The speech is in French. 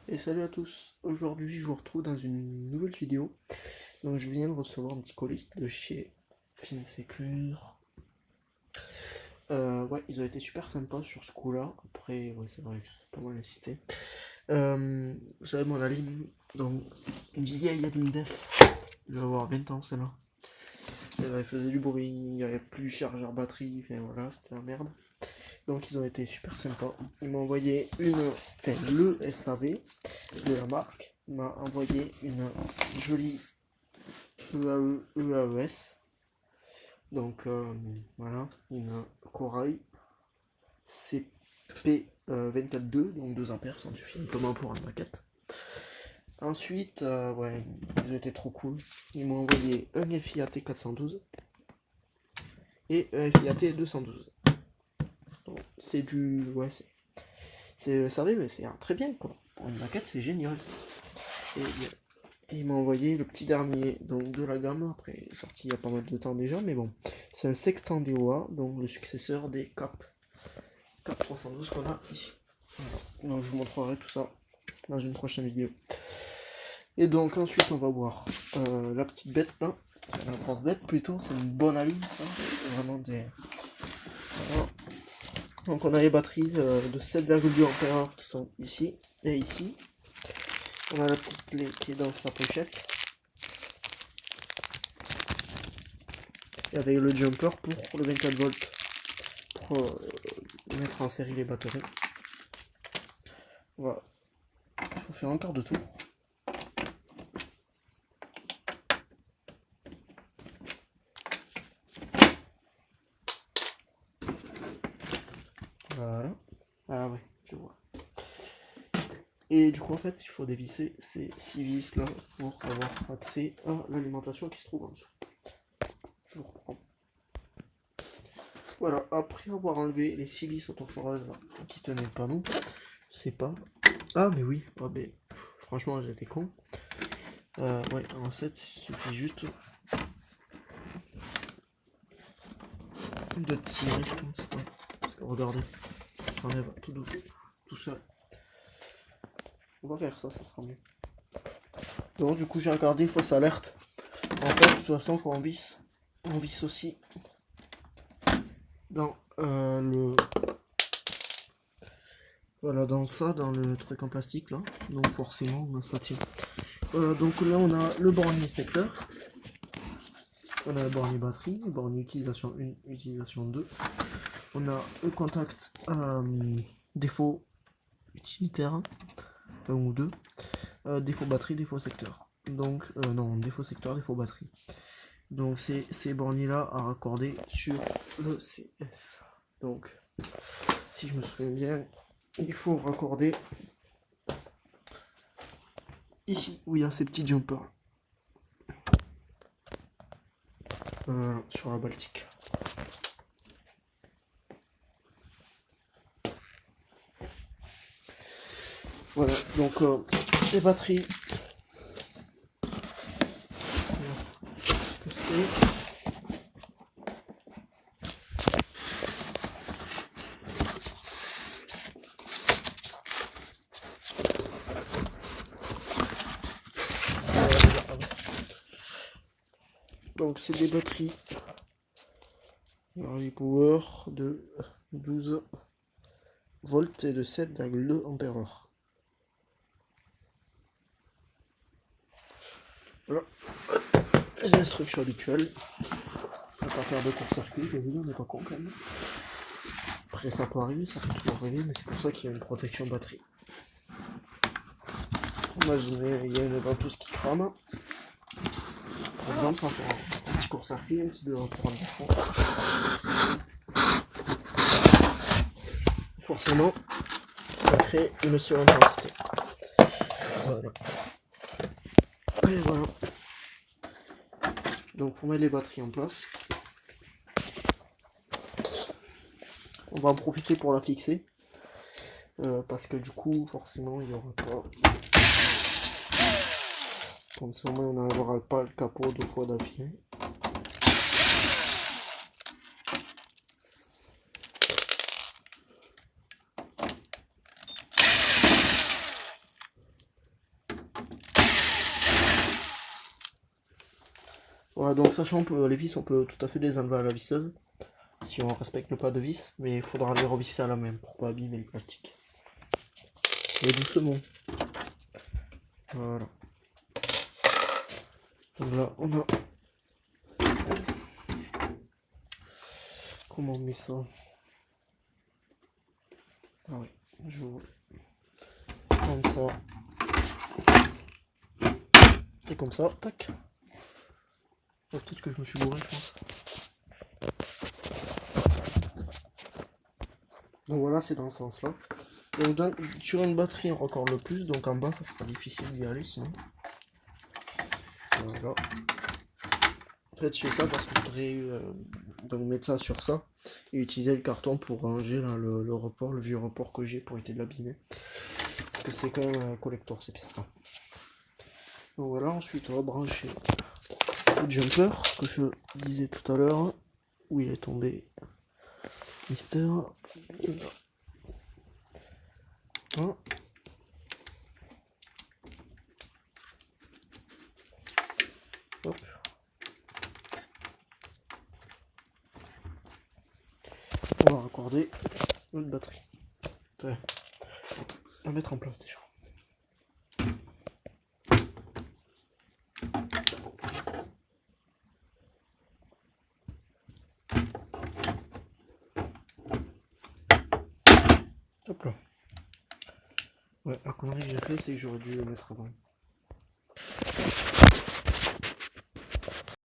Et salut à tous, aujourd'hui je vous retrouve dans une nouvelle vidéo. Donc je viens de recevoir un petit colis de chez Finsecure. Ouais, ils ont été super sympas sur ce coup-là. Après, ouais, c'est vrai que j'ai pas mal insisté. Vous savez, mon alim, donc une vieille alim def, il va avoir 20 ans celle-là. Elle faisait du bruit, il n'y avait plus de chargeur batterie, enfin voilà, c'était la merde. Donc ils ont été super sympas. Ils m'ont envoyé le SAV de la marque. Il m'a envoyé une jolie EAES. Donc voilà, une Corail CP242, donc 2 ampères, ça en suffit notamment pour une maquette. Ensuite, ouais, ils ont été trop cool. Ils m'ont envoyé un FIAT 412 et un FIAT 212. Donc, c'est du. Ouais, c'est ça mais c'est très bien quoi. Pour une maquette, c'est génial. Et il m'a envoyé le petit dernier donc de la gamme, après sorti il y a pas mal de temps déjà, mais bon. C'est un Sextant DOA, donc le successeur des Cap 312 qu'on a ici. Voilà. Donc je vous montrerai tout ça dans une prochaine vidéo. Et donc ensuite on va voir la petite bête là, la grosse bête plutôt, c'est une bonne alim ça, c'est vraiment des... Voilà. Donc on a les batteries de 7,2 ampères qui sont ici et ici. On a la petite clé qui est dans sa pochette. Et avec le jumper pour le 24 volts pour mettre en série les batteries. Voilà. Il faut faire un quart de tour. Voilà. Ah ouais, je vois. Et du coup en fait il faut dévisser ces 6 vis là pour avoir accès à l'alimentation qui se trouve en dessous. Je vous reprends. Voilà, après avoir enlevé les 6 vis autoforeuses qui tenaient le panneau, je sais pas. Ah mais oui, oh, mais, franchement j'étais con. Ouais, en fait il suffit juste de tirer, je pense. Ouais. Parce que regardez, ça s'enlève tout doux, tout seul. On va faire ça, ça sera mieux. Donc du coup j'ai regardé fausse alerte. En fait de toute façon quand on visse aussi dans le... Voilà, dans ça, dans le truc en plastique là. Donc forcément ça tient. Voilà, donc là on a le bornier secteur. On a le bornier batterie, le bornier utilisation 1, utilisation 2. On a le contact défaut utilitaire, 1 ou 2. Défaut batterie, défaut secteur. Donc, non, défaut secteur, défaut batterie. Donc, c'est ces borniers-là à raccorder sur le CS. Donc, si je me souviens bien, il faut raccorder ici où il y a ces petits jumpers. Sur la Baltique. Voilà, donc les batteries. Donc c'est des batteries Harley Power de 12 volts et de 7,2 ampères. Voilà. Les instructions habituelles. On va pas faire de court-circuit, je veux dire, on n'est pas con quand même. Après ça peut arriver, ça peut toujours arriver, mais c'est pour ça qu'il y a une protection batterie. Imaginez, il y a une ventouse qui crame. Par exemple, ça fait un petit court-circuit, un petit de prendre du fond. Forcément, ça crée une surintensité. Voilà. Et voilà. Donc pour mettre les batteries en place, on va en profiter pour la fixer. Parce que du coup, forcément, il n'y aura pas... Comme ça, on n'aura pas le capot 2 fois d'affilée. Voilà, donc sachant que les vis, on peut tout à fait les enlever à la visseuse, si on respecte le pas de vis, mais il faudra les revisser à la main pour pas abîmer le plastique. Et doucement. Voilà. Donc là, on a... Comment on met ça? Ah oui, je vais prendre ça. Et comme ça, tac. Oh, peut-être que je me suis bourré, je pense. Donc voilà, c'est dans ce sens-là. Donc sur une batterie, on raccorde le plus, donc en bas, ça sera difficile d'y aller sinon. Voilà. En fait, je fais ça parce que je voudrais donc mettre ça sur ça et utiliser le carton pour ranger là, le report, le vieux report que j'ai pour éviter de l'abîmer. Parce que c'est quand même un collector, c'est bien ça. Donc voilà, ensuite on va brancher le jumper que je disais tout à l'heure. Où il est tombé, Mister. Hein. Hop. On va raccorder notre batterie. Ouais. On va mettre en place déjà. Hop là. Ouais, la connerie que j'ai fait, c'est que j'aurais dû le mettre avant.